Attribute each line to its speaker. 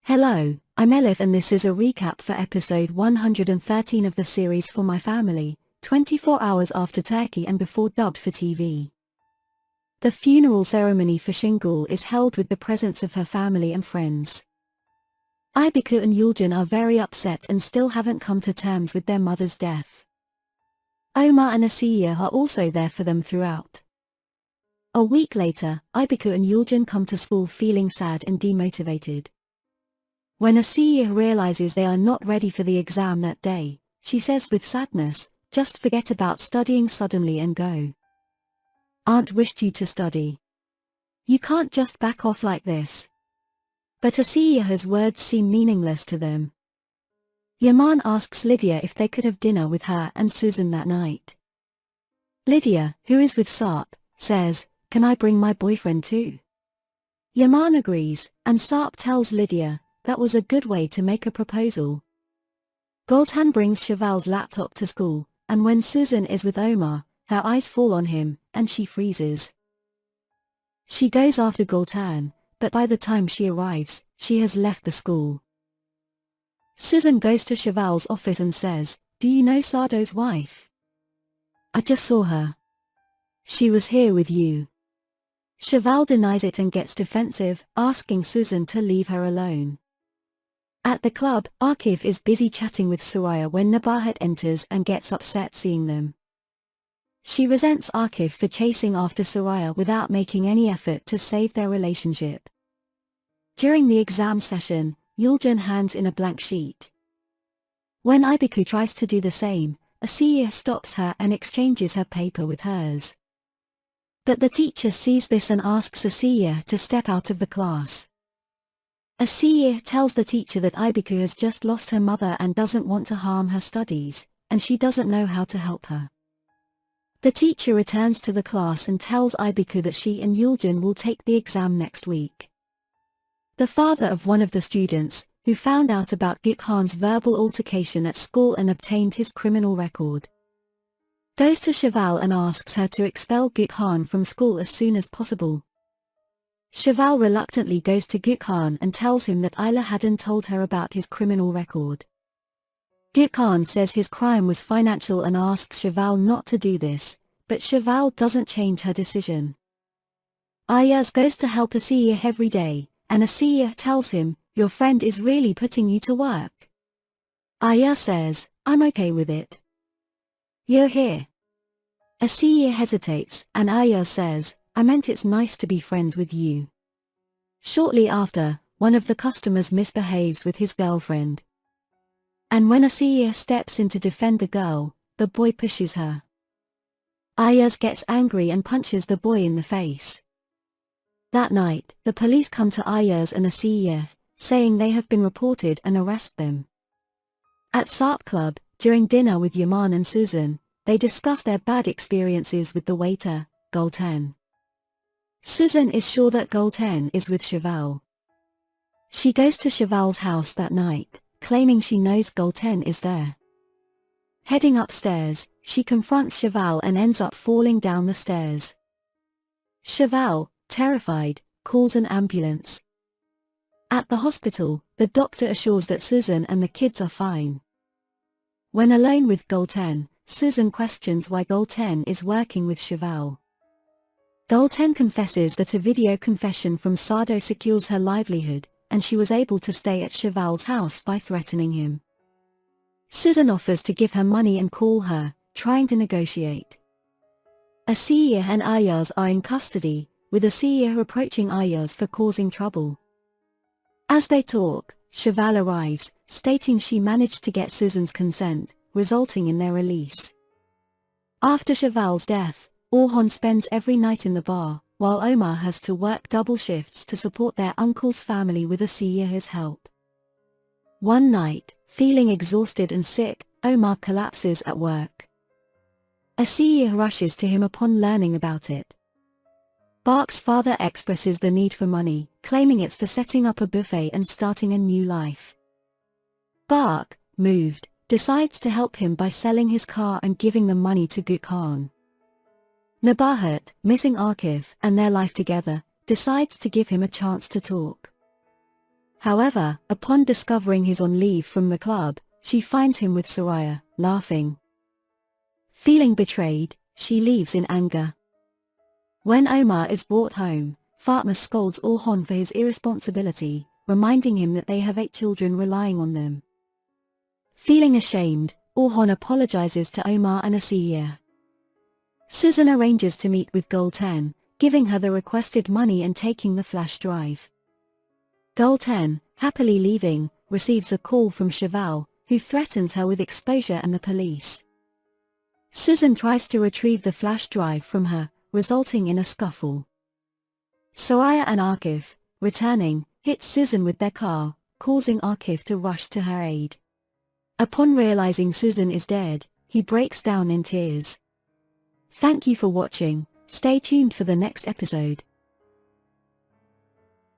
Speaker 1: Hello, I'm Elif and this is a recap for episode 113 of the series For My Family, 24 hours after Turkey and before dubbed for TV. The funeral ceremony for Şengül is held with the presence of her family and friends. Aybüke and Yulcan are very upset and still haven't come to terms with their mother's death. Omar and Asiye are also there for them throughout. A week later, Aybüke and Yulcan come to school feeling sad and demotivated. When Asiye realizes they are not ready for the exam that day, she says with sadness, "Just forget about studying suddenly and go. Aunt wished you to study. You can't just back off like this." But Asiye's words seem meaningless to them. Yaman asks Lydia if they could have dinner with her and Suzan that night. Lydia, who is with Sarp, says, "Can I bring my boyfriend too?" Yaman agrees, and Sarp tells Lydia, that was a good way to make a proposal. Gülten brings Şevval's laptop to school, and when Suzan is with Omar, her eyes fall on him, and she freezes. She goes after Gülten, but by the time she arrives, she has left the school. Suzan goes to Şevval's office and says, "Do you know Sardo's wife?" "I just saw her. She was here with you." Şevval denies it and gets defensive, asking Suzan to leave her alone. At the club, Akif is busy chatting with Soraya when Nebahat enters and gets upset seeing them. She resents Akif for chasing after Soraya without making any effort to save their relationship. During the exam session, Yulcan hands in a blank sheet. When Aybüke tries to do the same, Asiye stops her and exchanges her paper with hers. But the teacher sees this and asks Asiye to step out of the class. Asiye tells the teacher that Aybüke has just lost her mother and doesn't want to harm her studies, and she doesn't know how to help her. The teacher returns to the class and tells Aybüke that she and Yulcan will take the exam next week. The father of one of the students, who found out about Gökhan's verbal altercation at school and obtained his criminal record, goes to Şevval and asks her to expel Gökhan from school as soon as possible. Şevval reluctantly goes to Gökhan and tells him that Ayla hadn't told her about his criminal record. Gökhan says his crime was financial and asks Şevval not to do this, but Şevval doesn't change her decision. Ayaz goes to help Asiye every day, and Asiye tells him, "Your friend is really putting you to work." Ayaz says, "I'm okay with it. You're here." Asiye hesitates, and Ayaz says, "I meant it's nice to be friends with you." Shortly after, one of the customers misbehaves with his girlfriend. And when Asiye steps in to defend the girl, the boy pushes her. Ayaz gets angry and punches the boy in the face. That night, the police come to Ayaz and Asiye, saying they have been reported and arrest them. At Sarp Club, during dinner with Yaman and Suzan, they discuss their bad experiences with the waiter, Gülten. Suzan is sure that Gülten is with Şevval. She goes to Şevval's house that night, claiming she knows Gülten is there. Heading upstairs, she confronts Şevval and ends up falling down the stairs. Şevval, terrified, calls an ambulance. At the hospital, the doctor assures that Suzan and the kids are fine. When alone with Gülten, Suzan questions why Gülten is working with Şevval. Gülten confesses that a video confession from Sardo secures her livelihood, and she was able to stay at Şevval's house by threatening him. Suzan offers to give her money and call her, trying to negotiate. Asiye and Ayaz are in custody, with Asiye reproaching Ayaz for causing trouble. As they talk, Şevval arrives, stating she managed to get Suzan's consent, resulting in their release. After Şevval's death, Orhan spends every night in the bar, while Omar has to work double shifts to support their uncle's family with Asiye's help. One night, feeling exhausted and sick, Omar collapses at work. Asiye rushes to him upon learning about it. Bark's father expresses the need for money, claiming it's for setting up a buffet and starting a new life. Bark, moved, decides to help him by selling his car and giving the money to Gökhan. Nebahat, missing Akif and their life together, decides to give him a chance to talk. However, upon discovering he's on leave from the club, she finds him with Soraya, laughing. Feeling betrayed, she leaves in anger. When Omar is brought home, Fatma scolds Orhan for his irresponsibility, reminding him that they have 8 children relying on them. Feeling ashamed, Orhan apologizes to Omar and Asiye. Suzan arranges to meet with Gülten, giving her the requested money and taking the flash drive. Gülten, happily leaving, receives a call from Şevval, who threatens her with exposure and the police. Suzan tries to retrieve the flash drive from her, resulting in a scuffle. Soraya and Akif, returning, hit Suzan with their car, causing Akif to rush to her aid. Upon realizing Suzan is dead, he breaks down in tears. Thank you for watching, stay tuned for the next episode.